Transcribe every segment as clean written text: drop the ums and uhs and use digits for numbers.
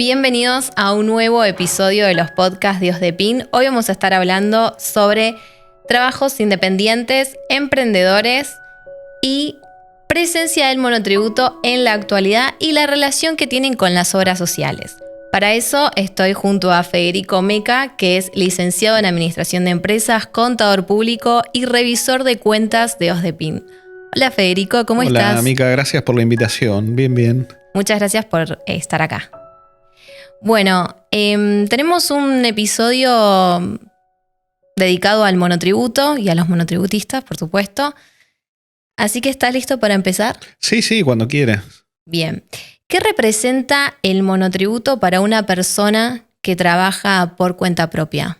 Bienvenidos a un nuevo episodio de los podcasts Dios de Pin. Hoy vamos a estar hablando sobre trabajos independientes, emprendedores y presencia del monotributo en la actualidad y la relación que tienen con las obras sociales. Para eso estoy junto a Federico Meca, que es licenciado en Administración de Empresas, contador público y revisor de cuentas de Dios de Pin. Hola Federico, ¿cómo estás? Hola Mica, gracias por la invitación. Bien. Muchas gracias por estar acá. Bueno, tenemos un episodio dedicado al monotributo y a los monotributistas, por supuesto. Así que, ¿estás listo para empezar? Sí, cuando quieras. Bien. ¿Qué representa el monotributo para una persona que trabaja por cuenta propia?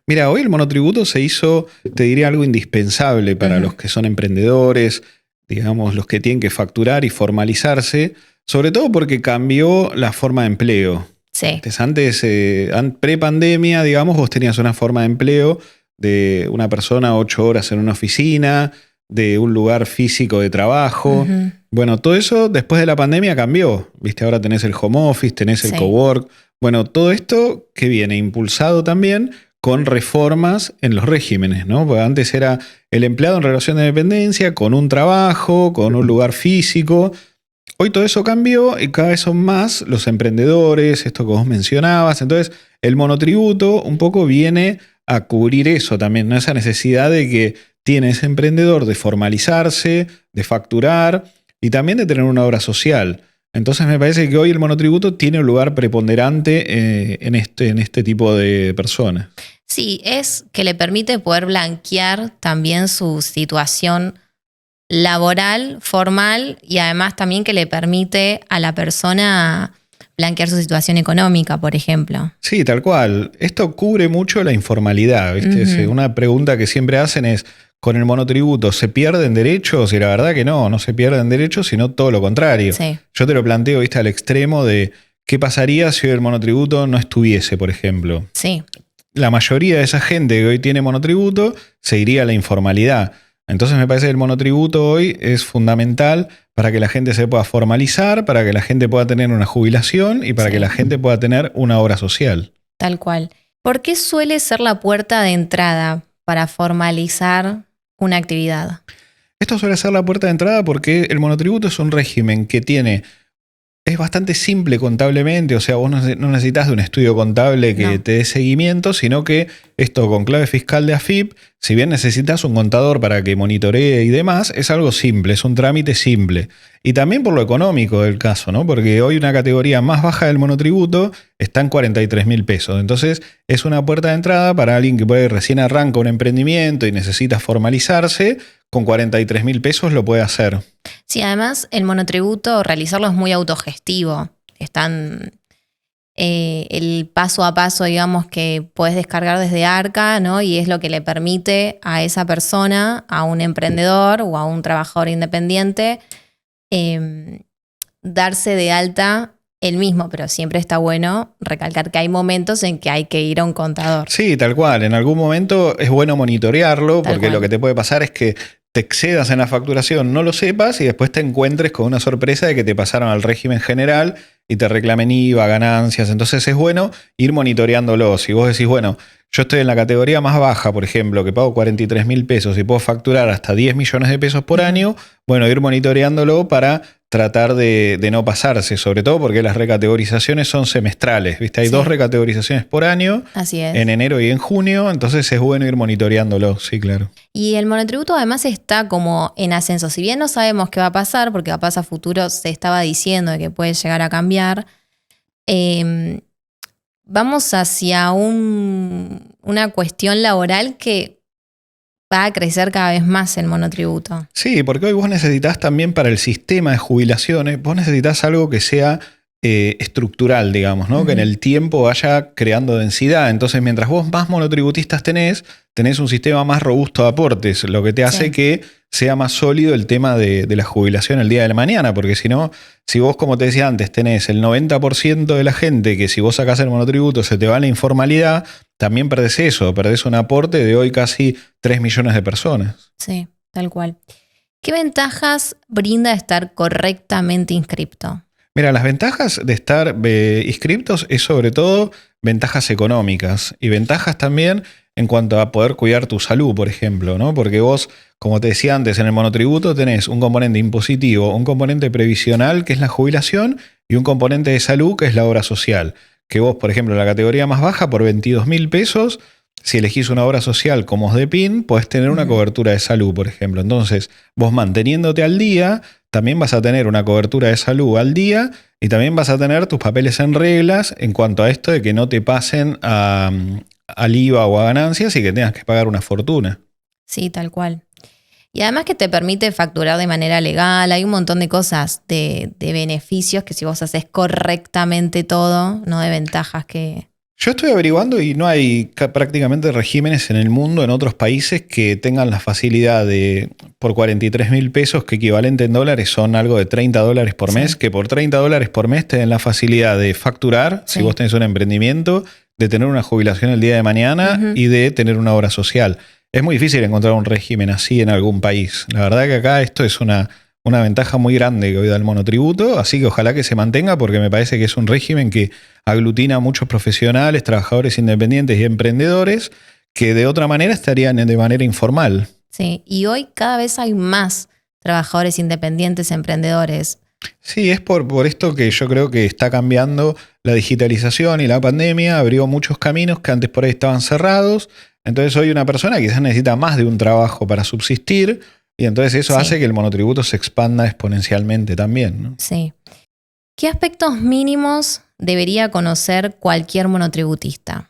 Mira, hoy el monotributo se hizo, te diría, algo indispensable para los que son emprendedores, digamos, los que tienen que facturar y formalizarse, sobre todo porque cambió la forma de empleo. Sí. Antes, pre-pandemia, digamos, vos tenías una forma de empleo de una persona 8 horas en una oficina, de un lugar físico de trabajo. Uh-huh. Bueno, todo eso después de la pandemia cambió. Viste, ahora tenés el home office, tenés el cowork. Bueno, todo esto que viene impulsado también con reformas en los regímenes, ¿no? Porque antes era el empleado en relación de dependencia, con un trabajo, con un lugar físico. Hoy todo eso cambió y cada vez son más los emprendedores, esto que vos mencionabas. Entonces, el monotributo un poco viene a cubrir eso también, ¿no? Esa necesidad de que tiene ese emprendedor de formalizarse, de facturar y también de tener una obra social. Entonces, me parece que hoy el monotributo tiene un lugar preponderante en este tipo de personas. Sí, es que le permite poder blanquear también su situación laboral, formal, y además también que le permite a la persona blanquear su situación económica, por ejemplo. Sí, tal cual. Esto cubre mucho la informalidad, ¿viste? Uh-huh. Una pregunta que siempre hacen es, ¿con el monotributo se pierden derechos? Y la verdad que no se pierden derechos, sino todo lo contrario. Sí. Yo te lo planteo, ¿viste? Al extremo de qué pasaría si hoy el monotributo no estuviese, por ejemplo. Sí. La mayoría de esa gente que hoy tiene monotributo se iría a la informalidad. Entonces me parece que el monotributo hoy es fundamental para que la gente se pueda formalizar, para que la gente pueda tener una jubilación y para que la gente pueda tener una obra social. Tal cual. ¿Por qué suele ser la puerta de entrada para formalizar una actividad? Esto suele ser la puerta de entrada porque el monotributo es un régimen que es bastante simple contablemente, o sea, vos no necesitas de un estudio contable que te dé seguimiento, sino que esto con clave fiscal de AFIP, si bien necesitas un contador para que monitoree y demás, es algo simple, es un trámite simple. Y también por lo económico del caso, ¿no? Porque hoy una categoría más baja del monotributo está en 43.000 pesos. Entonces es una puerta de entrada para alguien que recién arranca un emprendimiento y necesita formalizarse, con 43.000 pesos lo puede hacer. Sí, además el monotributo, realizarlo es muy autogestivo. Están el paso a paso, digamos, que puedes descargar desde Arca, ¿no? Y es lo que le permite a esa persona, a un emprendedor o a un trabajador independiente, darse de alta él mismo, pero siempre está bueno recalcar que hay momentos en que hay que ir a un contador. Sí, tal cual. En algún momento es bueno monitorearlo, porque lo que te puede pasar es que te excedas en la facturación, no lo sepas y después te encuentres con una sorpresa de que te pasaron al régimen general y te reclamen IVA, ganancias. Entonces es bueno ir monitoreándolo. Si vos decís, bueno, yo estoy en la categoría más baja, por ejemplo, que pago 43.000 pesos y puedo facturar hasta 10 millones de pesos por año, bueno, ir monitoreándolo para tratar de no pasarse, sobre todo porque las recategorizaciones son semestrales, ¿viste? Hay 2 recategorizaciones por año. Así es. En enero y en junio, entonces es bueno ir monitoreándolo, sí, claro. Y el monotributo además está como en ascenso. Si bien no sabemos qué va a pasar, porque capaz a futuro se estaba diciendo de que puede llegar a cambiar, vamos hacia una cuestión laboral que va a crecer cada vez más el monotributo. Sí, porque hoy vos necesitas también para el sistema de jubilaciones, vos necesitas algo que sea estructural, digamos, ¿no? Uh-huh. Que en el tiempo vaya creando densidad. Entonces, mientras vos más monotributistas tenés un sistema más robusto de aportes, lo que te hace que sea más sólido el tema de la jubilación el día de la mañana, porque si no, si vos, como te decía antes, tenés el 90% de la gente que si vos sacás el monotributo se te va a la informalidad, también perdés eso, perdés un aporte de hoy casi 3 millones de personas. Sí, tal cual. ¿Qué ventajas brinda estar correctamente inscripto? Mira, las ventajas de estar inscriptos es sobre todo ventajas económicas y ventajas también en cuanto a poder cuidar tu salud, por ejemplo, ¿no? Porque vos, como te decía antes, en el monotributo tenés un componente impositivo, un componente previsional, que es la jubilación, y un componente de salud, que es la obra social. Que vos, por ejemplo, en la categoría más baja, por 22.000 pesos, si elegís una obra social como OSDEPIN, podés tener una cobertura de salud, por ejemplo. Entonces, vos manteniéndote al día, también vas a tener una cobertura de salud al día y también vas a tener tus papeles en reglas en cuanto a esto de que no te pasen al IVA o a ganancias y que tengas que pagar una fortuna. Sí, tal cual. Y además que te permite facturar de manera legal, hay un montón de cosas, de beneficios que si vos haces correctamente todo, no de ventajas que... Yo estoy averiguando y no hay prácticamente regímenes en el mundo, en otros países, que tengan la facilidad de, por 43.000 pesos, que equivalente en dólares son algo de $30 por mes, que por $30 por mes te den la facilidad de facturar, si vos tenés un emprendimiento, de tener una jubilación el día de mañana y de tener una obra social. Es muy difícil encontrar un régimen así en algún país. La verdad que acá esto es una ventaja muy grande que hoy da el monotributo, así que ojalá que se mantenga porque me parece que es un régimen que aglutina a muchos profesionales, trabajadores independientes y emprendedores que de otra manera estarían de manera informal. Sí, y hoy cada vez hay más trabajadores independientes, emprendedores. Sí, es por esto que yo creo que está cambiando la digitalización y la pandemia, abrió muchos caminos que antes por ahí estaban cerrados. Entonces hoy una persona quizás necesita más de un trabajo para subsistir y entonces eso hace que el monotributo se expanda exponencialmente también, ¿no? Sí. ¿Qué aspectos mínimos debería conocer cualquier monotributista?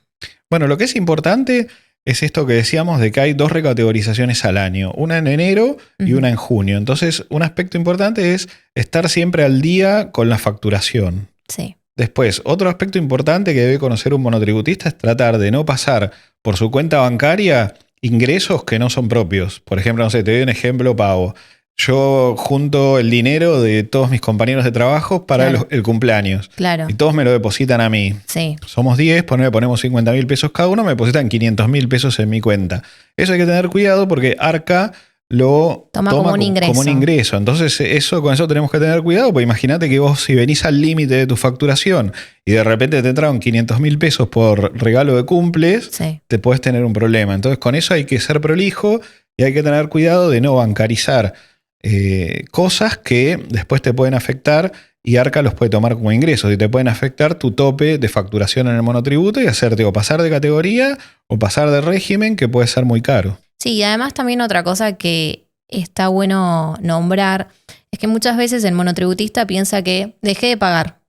Bueno, lo que es importante es esto que decíamos de que hay 2 recategorizaciones al año, una en enero y una en junio. Entonces, un aspecto importante es estar siempre al día con la facturación. Sí. Después, otro aspecto importante que debe conocer un monotributista es tratar de no pasar por su cuenta bancaria ingresos que no son propios. Por ejemplo, no sé, te doy un ejemplo, Pavo. Yo junto el dinero de todos mis compañeros de trabajo para el cumpleaños. Claro. Y todos me lo depositan a mí. Sí. Somos 10, ponemos 50.000 pesos cada uno, me depositan 500.000 pesos en mi cuenta. Eso hay que tener cuidado porque Arca lo toma como un ingreso. Entonces, con eso tenemos que tener cuidado, porque imagínate que vos, si venís al límite de tu facturación y de repente te entraron 500.000 pesos por regalo de cumples, te podés tener un problema. Entonces, con eso hay que ser prolijo y hay que tener cuidado de no bancarizar cosas que después te pueden afectar y Arca los puede tomar como ingresos y te pueden afectar tu tope de facturación en el monotributo y hacerte o pasar de categoría o pasar de régimen, que puede ser muy caro. Sí, y además también otra cosa que está bueno nombrar es que muchas veces el monotributista piensa que dejé de pagar.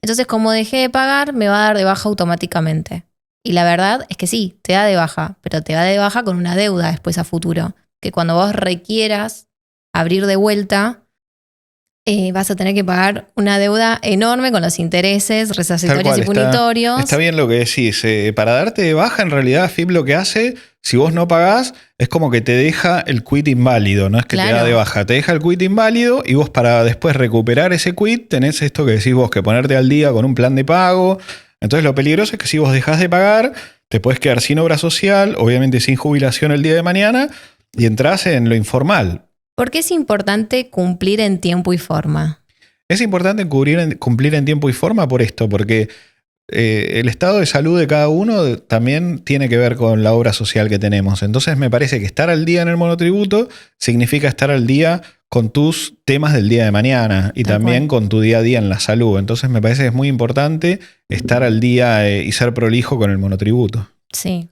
Entonces, como dejé de pagar, me va a dar de baja automáticamente. Y la verdad es que sí, te da de baja, pero te da de baja con una deuda después a futuro. Que cuando vos requieras abrir de vuelta, vas a tener que pagar una deuda enorme con los intereses, resarcitorios y punitorios. Está bien lo que decís. Para darte de baja, en realidad, FIP lo que hace, si vos no pagás, es como que te deja el quit inválido. No es que te da de baja, te deja el quit inválido y vos para después recuperar ese quit tenés esto que decís vos, que ponerte al día con un plan de pago. Entonces lo peligroso es que si vos dejás de pagar, te podés quedar sin obra social, obviamente sin jubilación el día de mañana y entrás en lo informal. ¿Por qué es importante cumplir en tiempo y forma? Es importante cumplir en tiempo y forma por esto, porque el estado de salud de cada uno también tiene que ver con la obra social que tenemos. Entonces me parece que estar al día en el monotributo significa estar al día con tus temas del día de mañana y también con tu día a día en la salud. Entonces me parece que es muy importante estar al día y ser prolijo con el monotributo. Sí.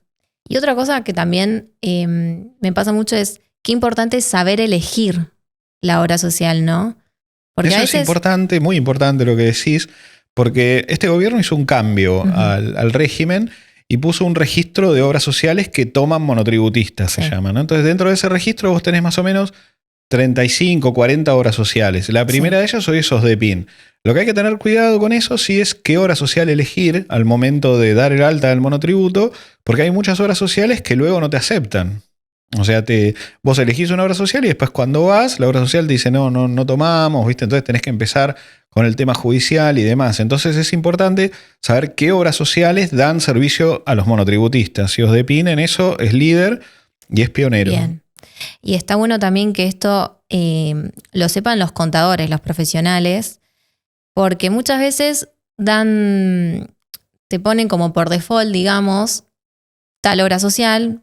Y otra cosa que también me pasa mucho es qué importante es saber elegir la obra social, ¿no? Porque eso es importante, muy importante lo que decís, porque este gobierno hizo un cambio al régimen y puso un registro de obras sociales que toman monotributistas, se llama, ¿no? Entonces dentro de ese registro vos tenés más o menos 35, 40 obras sociales. La primera de ellas hoy es OSDEPIN. Lo que hay que tener cuidado con eso sí es qué obra social elegir al momento de dar el alta del monotributo, porque hay muchas obras sociales que luego no te aceptan. O sea, vos elegís una obra social y después cuando vas, la obra social te dice no tomamos, ¿viste? Entonces tenés que empezar con el tema judicial y demás. Entonces es importante saber qué obras sociales dan servicio a los monotributistas. Y OSDEPIN en eso es líder y es pionero. Bien. Y está bueno también que esto lo sepan los contadores, los profesionales, Porque muchas veces te ponen como por default, digamos, tal obra social,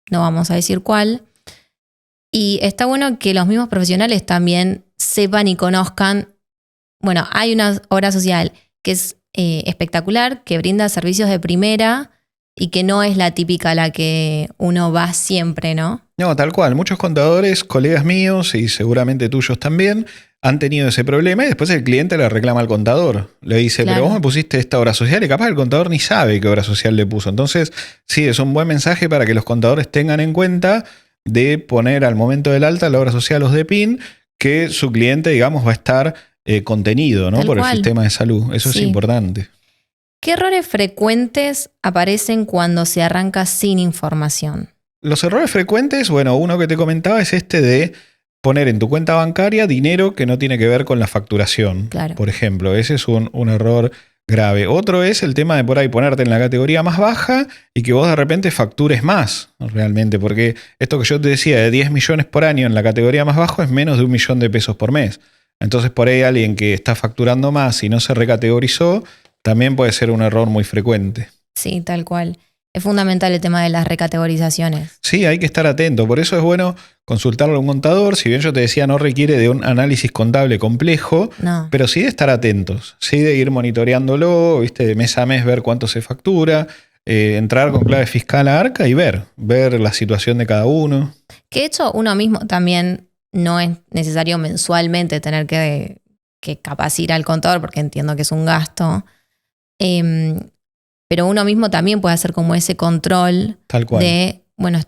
no vamos a decir cuál, y está bueno que los mismos profesionales también sepan y conozcan, bueno, hay una obra social que es espectacular, que brinda servicios de primera y que no es la típica a la que uno va siempre, ¿no? No, tal cual. Muchos contadores, colegas míos y seguramente tuyos también, han tenido ese problema y después el cliente le reclama al contador. Le dice, Claro. pero vos me pusiste esta obra social y capaz el contador ni sabe qué obra social le puso. Entonces, sí, es un buen mensaje para que los contadores tengan en cuenta de poner al momento del alta la obra social OSDEPIN, que su cliente, digamos, va a estar contenido, ¿no? Tal por cual. el sistema de salud. Eso Sí. es importante. ¿Qué errores frecuentes aparecen cuando se arranca sin información? Los errores frecuentes, bueno, uno que te comentaba es este de poner en tu cuenta bancaria dinero que no tiene que ver con la facturación. Claro. Por ejemplo, ese es un error grave. Otro es el tema de por ahí ponerte en la categoría más baja y que vos de repente factures más, realmente, porque esto que yo te decía de 10 millones por año en la categoría más bajo es menos de 1 millón de pesos por mes. Entonces por ahí alguien que está facturando más y no se recategorizó, también puede ser un error muy frecuente. Sí, tal cual. Es fundamental el tema de las recategorizaciones. Sí, hay que estar atento. Por eso es bueno consultarlo a un contador. Si bien yo te decía, no requiere de un análisis contable complejo, No. pero sí de estar atentos. Sí de ir monitoreándolo, ¿viste? De mes a mes ver cuánto se factura, entrar con clave fiscal a Arca y ver la situación de cada uno. Que de hecho uno mismo también no es necesario mensualmente tener que capacitar al contador, porque entiendo que es un gasto. Pero uno mismo también puede hacer como ese control Tal cual. de, bueno,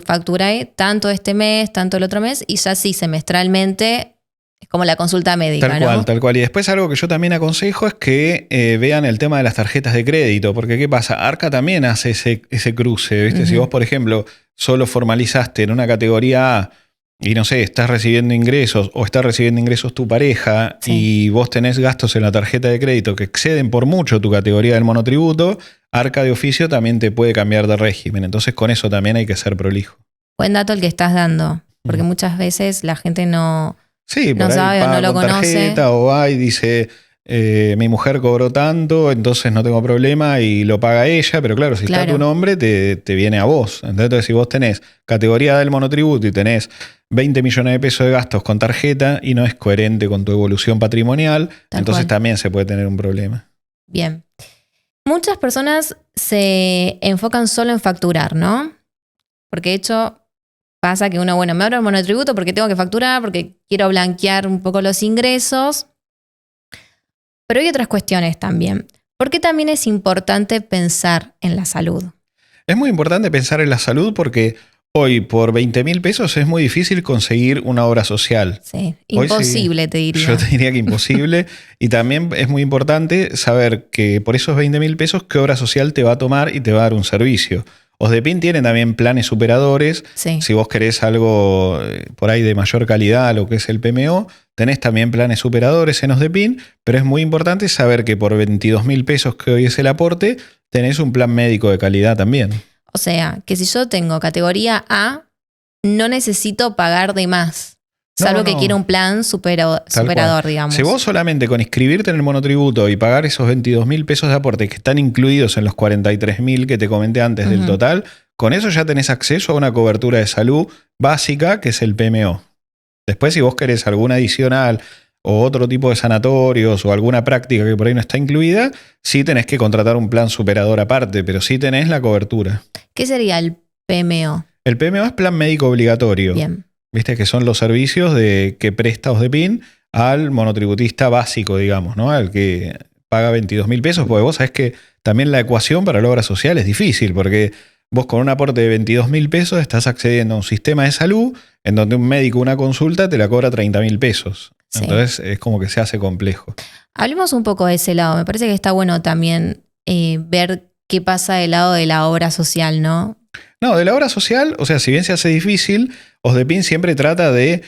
facturé tanto este mes, tanto el otro mes, y ya sí, semestralmente es como la consulta médica, Tal ¿no? cual, tal cual. Y después algo que yo también aconsejo es que vean el tema de las tarjetas de crédito, porque ¿qué pasa? Arca también hace ese cruce, ¿viste? Ujú. Si vos, por ejemplo, solo formalizaste en una categoría A y no sé, estás recibiendo ingresos o está recibiendo ingresos tu pareja y vos tenés gastos en la tarjeta de crédito que exceden por mucho tu categoría del monotributo, Arca de oficio también te puede cambiar de régimen. Entonces con eso también hay que ser prolijo. Buen dato el que estás dando, porque muchas veces la gente no sabe o no lo conoce. Tarjeta, o va y dice, mi mujer cobró tanto, entonces no tengo problema y lo paga ella, pero claro, si está tu nombre, te viene a vos. Entonces, si vos tenés categoría del monotributo y tenés 20 millones de pesos de gastos con tarjeta y no es coherente con tu evolución patrimonial, entonces también se puede tener un problema. Bien. Muchas personas se enfocan solo en facturar, ¿no? Porque de hecho pasa que uno, bueno, me abro el monotributo porque tengo que facturar, porque quiero blanquear un poco los ingresos. Pero hay otras cuestiones también. ¿Por qué también es importante pensar en la salud? Es muy importante pensar en la salud porque hoy por 20.000 pesos es muy difícil conseguir una obra social. Sí, imposible te diría. Yo te diría que imposible. Y también es muy importante saber que por esos 20.000 pesos qué obra social te va a tomar y te va a dar un servicio. OSDEPIN tiene también planes superadores. Sí. Si vos querés algo por ahí de mayor calidad, lo que es el PMO, tenés también planes superadores en OSDEPIN, pero es muy importante saber que por 22.000 pesos que hoy es el aporte, tenés un plan médico de calidad también. O sea, que si yo tengo categoría A, no necesito pagar de más. Salvo que quiera un plan superador, digamos. Si vos solamente con inscribirte en el monotributo y pagar esos 22.000 pesos de aporte que están incluidos en los 43.000 que te comenté antes del total, con eso ya tenés acceso a una cobertura de salud básica que es el PMO. Después, si vos querés alguna adicional o otro tipo de sanatorios o alguna práctica que por ahí no está incluida, sí tenés que contratar un plan superador aparte, pero sí tenés la cobertura. ¿Qué sería el PMO? El PMO es plan médico obligatorio. Bien. Viste que son los servicios que presta OSDEPIN al monotributista básico, digamos, ¿no? Al que paga 22.000 pesos, porque vos sabés que también la ecuación para la obra social es difícil, porque vos con un aporte de 22.000 pesos estás accediendo a un sistema de salud en donde un médico una consulta te la cobra 30.000 pesos. Sí. Entonces es como que se hace complejo. Hablemos un poco de ese lado. Me parece que está bueno también ver qué pasa del lado de la obra social, ¿no? No, de la obra social, o sea, si bien se hace difícil, OSDEPIN siempre trata de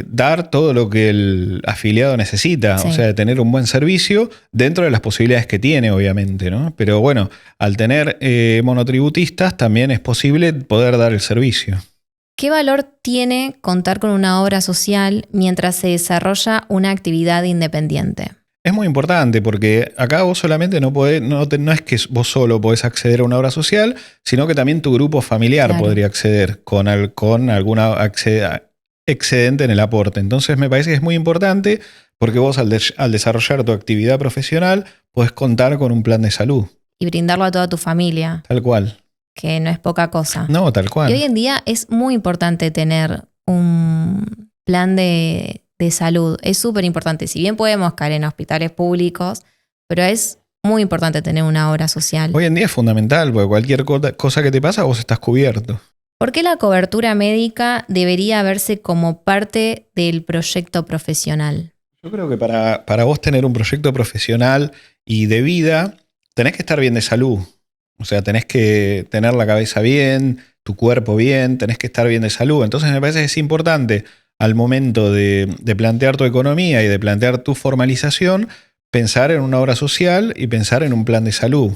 dar todo lo que el afiliado necesita, o sea, de tener un buen servicio dentro de las posibilidades que tiene, obviamente, ¿no? Pero bueno, al tener monotributistas también es posible poder dar el servicio. ¿Qué valor tiene contar con una obra social mientras se desarrolla una actividad independiente? Es muy importante porque acá vos solamente no podés, no es que vos solo podés acceder a una obra social, sino que también tu grupo familiar Claro. podría acceder con alguna excedente en el aporte. Entonces me parece que es muy importante porque vos al desarrollar tu actividad profesional podés contar con un plan de salud. Y brindarlo a toda tu familia, Tal cual. que no es poca cosa. No, tal cual. Y hoy en día es muy importante tener un plan de salud. Es súper importante. Si bien podemos caer en hospitales públicos, pero es muy importante tener una obra social. Hoy en día es fundamental porque cualquier cosa que te pasa vos estás cubierto. ¿Por qué la cobertura médica debería verse como parte del proyecto profesional? Yo creo que para vos tener un proyecto profesional y de vida, tenés que estar bien de salud. O sea, tenés que tener la cabeza bien, tu cuerpo bien, tenés que estar bien de salud. Entonces me parece que es importante al momento de plantear tu economía y de plantear tu formalización, pensar en una obra social y pensar en un plan de salud.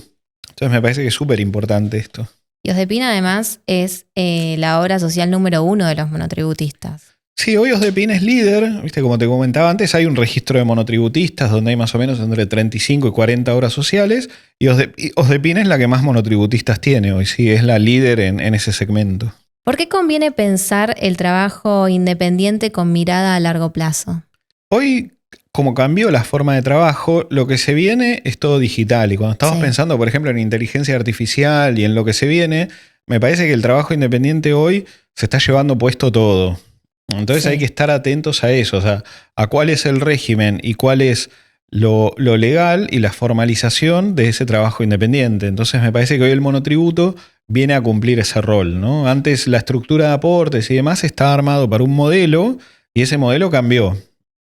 Entonces me parece que es súper importante esto. Dios de Pina además es la obra social número 1 de los monotributistas. Sí, hoy Osdepin es líder, ¿viste? Como te comentaba antes, hay un registro de monotributistas donde hay más o menos entre 35 y 40 obras sociales y Osdepin es la que más monotributistas tiene hoy, sí, es la líder en ese segmento. ¿Por qué conviene pensar el trabajo independiente con mirada a largo plazo? Hoy, como cambió la forma de trabajo, lo que se viene es todo digital y cuando estamos pensando, por ejemplo, en inteligencia artificial y en lo que se viene, me parece que el trabajo independiente hoy se está llevando puesto todo. Entonces hay que estar atentos a eso, o sea, a cuál es el régimen y cuál es lo legal y la formalización de ese trabajo independiente. Entonces me parece que hoy el monotributo viene a cumplir ese rol, ¿no? Antes la estructura de aportes y demás estaba armado para un modelo y ese modelo cambió.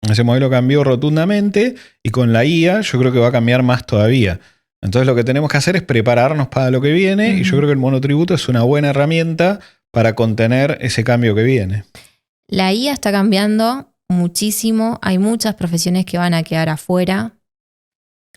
Ese modelo cambió rotundamente y con la IA yo creo que va a cambiar más todavía. Entonces lo que tenemos que hacer es prepararnos para lo que viene y yo creo que el monotributo es una buena herramienta para contener ese cambio que viene. La IA está cambiando muchísimo, hay muchas profesiones que van a quedar afuera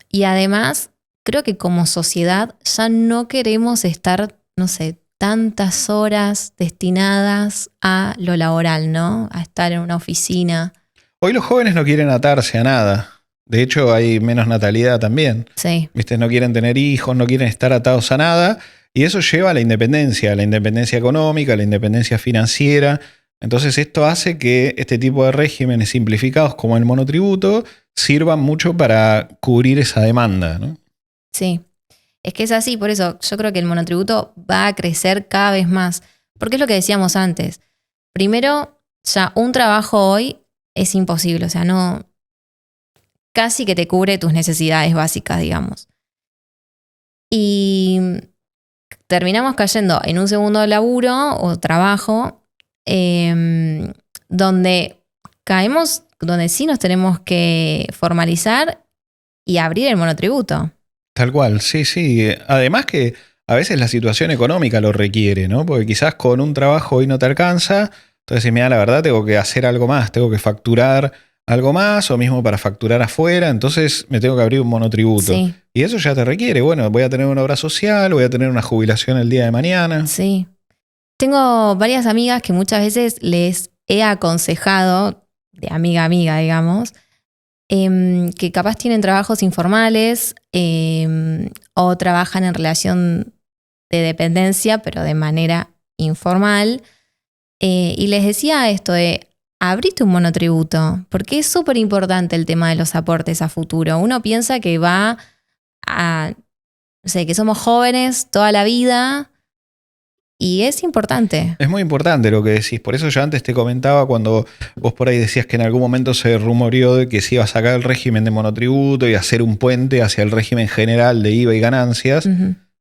y además creo que como sociedad ya no queremos estar, no sé, tantas horas destinadas a lo laboral, ¿no? A estar en una oficina. Hoy los jóvenes no quieren atarse a nada. De hecho, hay menos natalidad también. Sí. ¿Viste? No quieren tener hijos, no quieren estar atados a nada y eso lleva a la independencia económica, a la independencia financiera. Entonces esto hace que este tipo de regímenes simplificados como el monotributo sirvan mucho para cubrir esa demanda, ¿no? Sí, es que es así, por eso yo creo que el monotributo va a crecer cada vez más, porque es lo que decíamos antes. Primero, ya un trabajo hoy es imposible, o sea, no, casi que te cubre tus necesidades básicas, digamos. Y terminamos cayendo en un segundo laburo o trabajo donde caemos, donde sí nos tenemos que formalizar y abrir el monotributo. Tal cual, sí, sí. Además que a veces la situación económica lo requiere, ¿no? Porque quizás con un trabajo hoy no te alcanza, entonces mira, la verdad tengo que hacer algo más, tengo que facturar algo más o mismo para facturar afuera, entonces me tengo que abrir un monotributo. Sí. Y eso ya te requiere, bueno, voy a tener una obra social, voy a tener una jubilación el día de mañana. Sí. Tengo varias amigas que muchas veces les he aconsejado, de amiga a amiga, digamos, que capaz tienen trabajos informales o trabajan en relación de dependencia, pero de manera informal. Y les decía esto de, abrite un monotributo, porque es súper importante el tema de los aportes a futuro. Uno piensa que va a, no sé, que somos jóvenes toda la vida. Y es importante. Es muy importante lo que decís. Por eso yo antes te comentaba cuando vos por ahí decías que en algún momento se rumoreó de que se iba a sacar el régimen de monotributo y hacer un puente hacia el régimen general de IVA y ganancias.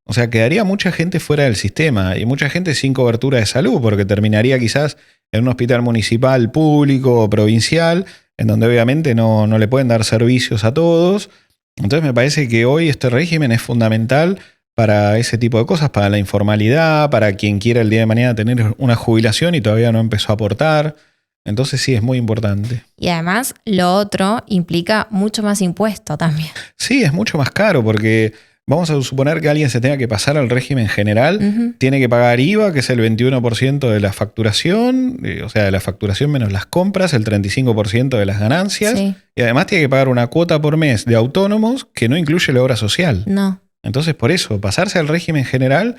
O sea, quedaría mucha gente fuera del sistema y mucha gente sin cobertura de salud porque terminaría quizás en un hospital municipal, público o provincial, en donde obviamente no le pueden dar servicios a todos. Entonces me parece que hoy este régimen es fundamental para ese tipo de cosas, para la informalidad, para quien quiera el día de mañana tener una jubilación y todavía no empezó a aportar. Entonces sí, es muy importante. Y además lo otro implica mucho más impuesto también. Sí, es mucho más caro porque Vamos a suponer que alguien se tenga que pasar al régimen general, tiene que pagar IVA, que es el 21% de la facturación, o sea, de la facturación menos las compras, el 35% de las ganancias, Sí. y además tiene que pagar una cuota por mes de autónomos que no incluye la obra social. No. Entonces, por eso, pasarse al régimen general,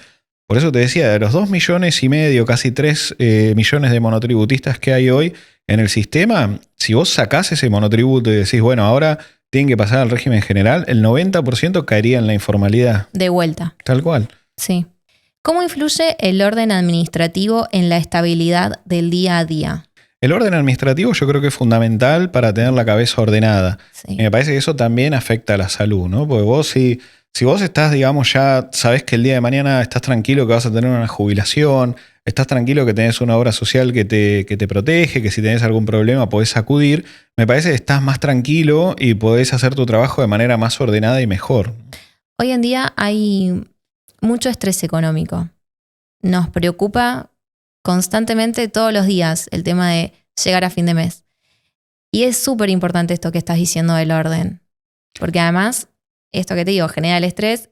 por eso te decía, de los 2,5 millones, casi 3 millones de monotributistas que hay hoy en el sistema, si vos sacás ese monotributo y decís, bueno, ahora tienen que pasar al régimen general, el 90% caería en la informalidad. De vuelta. Tal cual. Sí. ¿Cómo influye el orden administrativo en la estabilidad del día a día? El orden administrativo yo creo que es fundamental para tener la cabeza ordenada. Sí. Y me parece que eso también afecta a la salud, ¿no? Porque vos si vos estás, digamos, ya sabés que el día de mañana estás tranquilo que vas a tener una jubilación, estás tranquilo que tenés una obra social que te protege, que si tenés algún problema podés acudir, me parece que estás más tranquilo y podés hacer tu trabajo de manera más ordenada y mejor. Hoy en día hay mucho estrés económico. Nos preocupa constantemente todos los días el tema de llegar a fin de mes. Y es súper importante esto que estás diciendo del orden. Porque además, esto que te digo, genera el estrés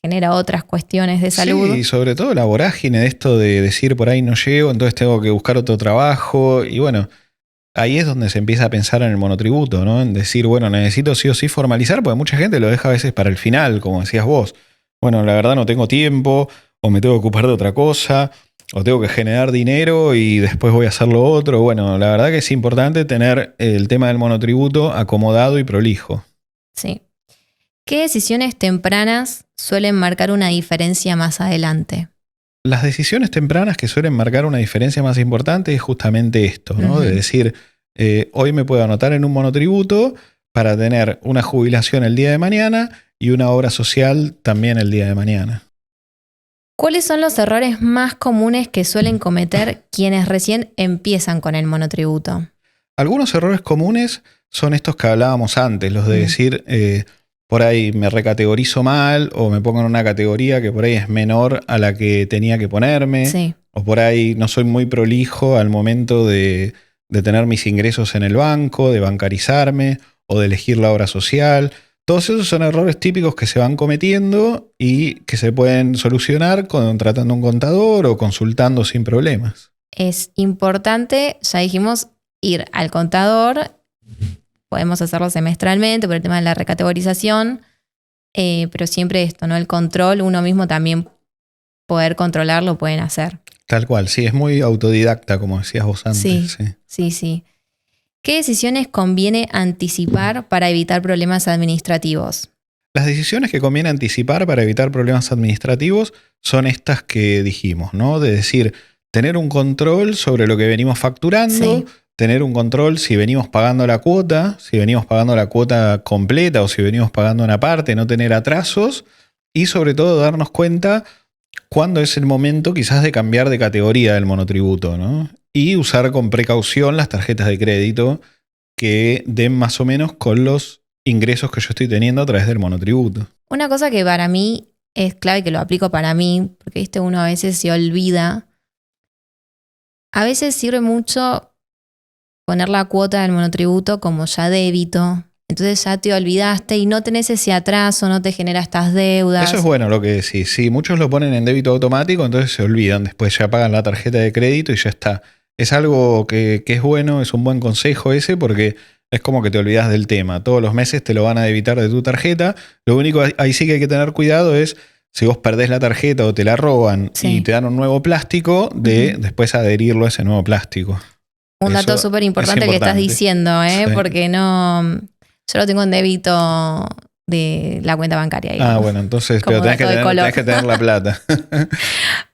genera otras cuestiones de salud. Sí, y sobre todo la vorágine de esto de decir por ahí no llego, entonces tengo que buscar otro trabajo. Y bueno, ahí es donde se empieza a pensar en el monotributo, ¿no? En decir, bueno, necesito sí o sí formalizar, porque mucha gente lo deja a veces para el final, como decías vos. Bueno, la verdad no tengo tiempo, o me tengo que ocupar de otra cosa, o tengo que generar dinero y después voy a hacer lo otro. Bueno, la verdad que es importante tener el tema del monotributo acomodado y prolijo. Sí. ¿Qué decisiones tempranas suelen marcar una diferencia más adelante? Las decisiones tempranas que suelen marcar una diferencia más importante es justamente esto, ¿no? De decir, hoy me puedo anotar en un monotributo para tener una jubilación el día de mañana y una obra social también el día de mañana. ¿Cuáles son los errores más comunes que suelen cometer quienes recién empiezan con el monotributo? Algunos errores comunes son estos que hablábamos antes, los de decir, por ahí me recategorizo mal o me pongo en una categoría que por ahí es menor a la que tenía que ponerme. Sí. O por ahí no soy muy prolijo al momento de tener mis ingresos en el banco, de bancarizarme o de elegir la obra social. Todos esos son errores típicos que se van cometiendo y que se pueden solucionar contratando un contador o consultando sin problemas. Es importante, ya dijimos, ir al contador. Podemos hacerlo semestralmente por el tema de la recategorización, pero siempre esto, ¿no? El control, uno mismo también poder controlarlo pueden hacer. Tal cual, sí, es muy autodidacta, como decías vos antes. Sí. ¿Qué decisiones conviene anticipar para evitar problemas administrativos? Las decisiones que conviene anticipar para evitar problemas administrativos son estas que dijimos, ¿no? De decir, tener un control sobre lo que venimos facturando, Sí. Tener un control si venimos pagando la cuota, si venimos pagando la cuota completa o si venimos pagando una parte, no tener atrasos y sobre todo darnos cuenta cuándo es el momento quizás de cambiar de categoría del monotributo, ¿no? Y usar con precaución las tarjetas de crédito que den más o menos con los ingresos que yo estoy teniendo a través del monotributo. Una cosa que para mí es clave, que lo aplico para mí, porque ¿viste? Uno a veces se olvida. A veces sirve mucho poner la cuota del monotributo como ya débito. Entonces ya te olvidaste y no tenés ese atraso, no te genera estas deudas. Eso es bueno lo que decís. Sí, muchos lo ponen en débito automático, entonces se olvidan. Después ya pagan la tarjeta de crédito y ya está. Es algo que es bueno, es un buen consejo ese porque es como que te olvidas del tema. Todos los meses te lo van a debitar de tu tarjeta. Lo único ahí sí que hay que tener cuidado es si vos perdés la tarjeta o te la roban y te dan un nuevo plástico, de después adherirlo a ese nuevo plástico. Un dato súper importante que estás diciendo, Sí. Porque no, yo lo tengo en débito de la cuenta bancaria. Digamos. Bueno, entonces pero tenés que tener la plata.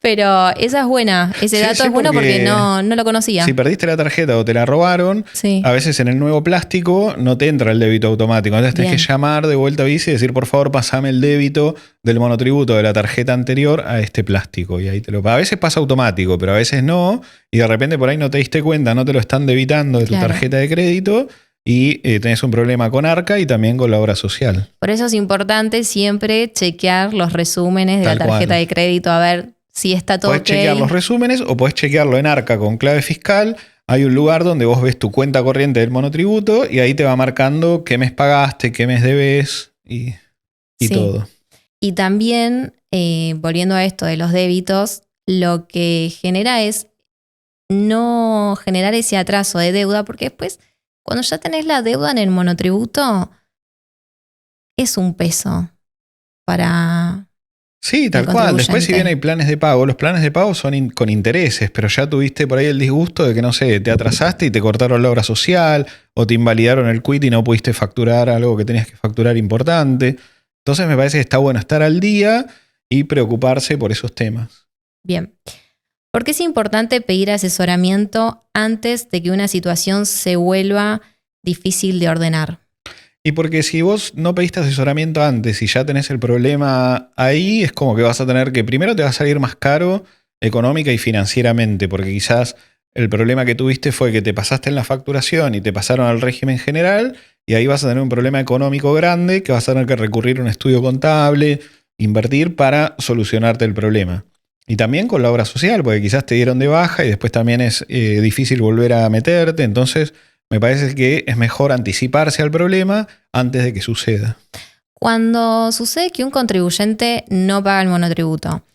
Pero esa es buena, ese dato es bueno porque no lo conocía. Si perdiste la tarjeta o te la robaron, a veces en el nuevo plástico no te entra el débito automático. Entonces tenés que llamar de vuelta a Visa y decir, por favor, pasame el débito del monotributo de la tarjeta anterior a este plástico. Y ahí te lo... A veces pasa automático, pero a veces no. Y de repente por ahí no te diste cuenta, no te lo están debitando de tu tarjeta de crédito. Y tenés un problema con Arca y también con la obra social. Por eso es importante siempre chequear los resúmenes de la tarjeta de crédito, a ver si está todo Podés chequear los resúmenes o podés chequearlo en Arca con clave fiscal. Hay un lugar donde vos ves tu cuenta corriente del monotributo y ahí te va marcando qué mes pagaste, qué mes debes y todo. Y también, volviendo a esto de los débitos, lo que genera es no generar ese atraso de deuda, porque después, cuando ya tenés la deuda en el monotributo, es un peso para... Sí, tal cual. Después, si bien hay planes de pago, los planes de pago son con intereses, pero ya tuviste por ahí el disgusto de que, no sé, te atrasaste y te cortaron la obra social o te invalidaron el quit y no pudiste facturar algo que tenías que facturar importante. Entonces me parece que está bueno estar al día y preocuparse por esos temas. Bien. ¿Por qué es importante pedir asesoramiento antes de que una situación se vuelva difícil de ordenar? Y porque si vos no pediste asesoramiento antes y ya tenés el problema ahí, es como que vas a tener que, primero te va a salir más caro económica y financieramente, porque quizás el problema que tuviste fue que te pasaste en la facturación y te pasaron al régimen general, y ahí vas a tener un problema económico grande que vas a tener que recurrir a un estudio contable, invertir para solucionarte el problema. Y también con la obra social, porque quizás te dieron de baja y después también es difícil volver a meterte, entonces me parece que es mejor anticiparse al problema antes de que suceda. Cuando sucede que un contribuyente no paga el monotributo,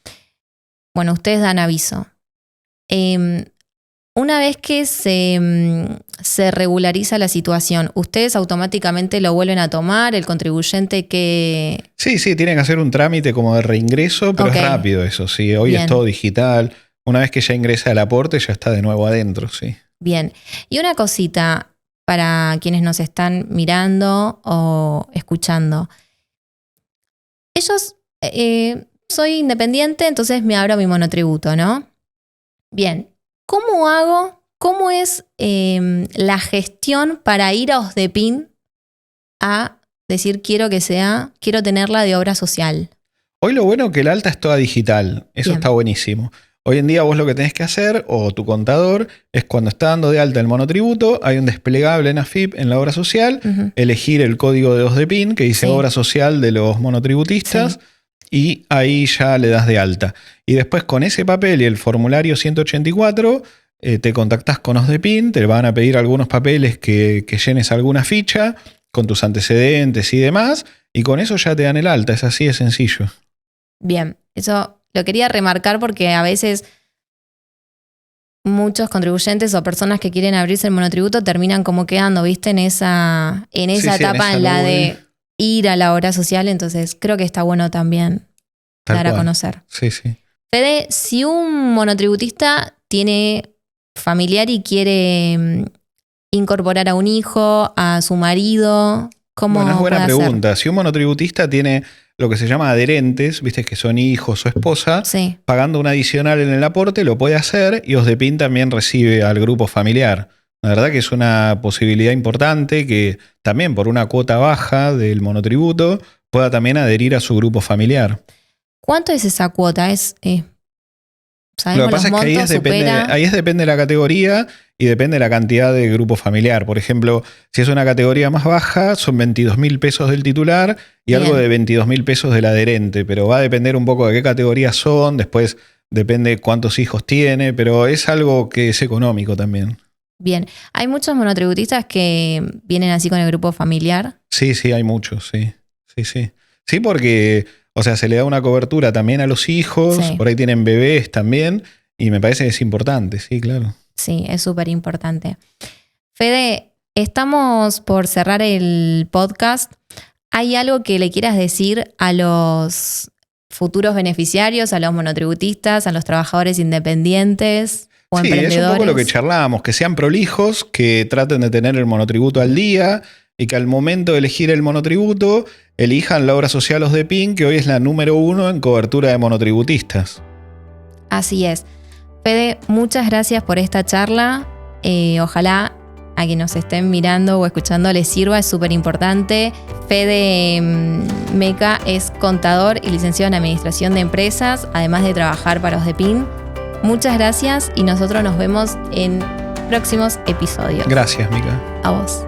bueno, ustedes dan aviso. Una vez que se regulariza la situación, ¿ustedes automáticamente lo vuelven a tomar? ¿El contribuyente que...? Sí, tienen que hacer un trámite como de reingreso, pero es rápido eso, sí. Hoy Bien. Es todo digital. Una vez que ya ingresa el aporte, ya está de nuevo adentro, sí. Bien. Y una cosita para quienes nos están mirando o escuchando. Ellos, soy independiente, entonces me abro mi monotributo, ¿no? Bien. ¿Cómo hago? ¿Cómo es la gestión para ir a OSDEPIN a decir quiero tenerla de obra social? Hoy lo bueno es que el alta es toda digital. Eso Bien. Está buenísimo. Hoy en día vos lo que tenés que hacer, o tu contador, es cuando está dando de alta el monotributo, hay un desplegable en AFIP en la obra social, elegir el código de OSDEPIN que dice obra social de los monotributistas, y ahí ya le das de alta. Y después con ese papel y el formulario 184 te contactás con OSDEPIN, te van a pedir algunos papeles que llenes alguna ficha con tus antecedentes y demás, y con eso ya te dan el alta. Es así de sencillo. Bien, eso lo quería remarcar porque a veces muchos contribuyentes o personas que quieren abrirse el monotributo terminan como quedando, ¿viste? En esa etapa en la de ir a la obra social, entonces creo que está bueno también dar a conocer. Sí. Fede, si un monotributista tiene familiar y quiere incorporar a un hijo, a su marido, ¿cómo Bueno, es buena puede pregunta. hacer? Si un monotributista tiene lo que se llama adherentes, viste que son hijos o esposa, pagando un adicional en el aporte, lo puede hacer, y OSDEPIN también recibe al grupo familiar. La verdad que es una posibilidad importante que también por una cuota baja del monotributo pueda también adherir a su grupo familiar. ¿Cuánto es esa cuota? Lo que pasa es que ahí depende de la categoría y depende de la cantidad de grupo familiar. Por ejemplo, si es una categoría más baja, son 22.000 pesos del titular y algo de 22.000 pesos del adherente, pero va a depender un poco de qué categoría son, después depende cuántos hijos tiene, pero es algo que es económico también. Bien, ¿hay muchos monotributistas que vienen así con el grupo familiar? Sí, hay muchos, sí. Sí, porque, o sea, se le da una cobertura también a los hijos, por ahí tienen bebés también, y me parece que es importante, sí, claro. Sí, es súper importante. Fede, estamos por cerrar el podcast. ¿Hay algo que le quieras decir a los futuros beneficiarios, a los monotributistas, a los trabajadores independientes o emprendedores? Sí, es un poco lo que charlábamos, que sean prolijos, que traten de tener el monotributo al día y que al momento de elegir el monotributo elijan la obra social OSDEPIN, que hoy es la número 1 en cobertura de monotributistas. Así es. Fede, muchas gracias por esta charla. Ojalá a quien nos estén mirando o escuchando les sirva, es súper importante. Fede Meca es contador y licenciado en Administración de Empresas, además de trabajar para OSDEPIN. Muchas gracias y nosotros nos vemos en próximos episodios. Gracias, Mica. A vos.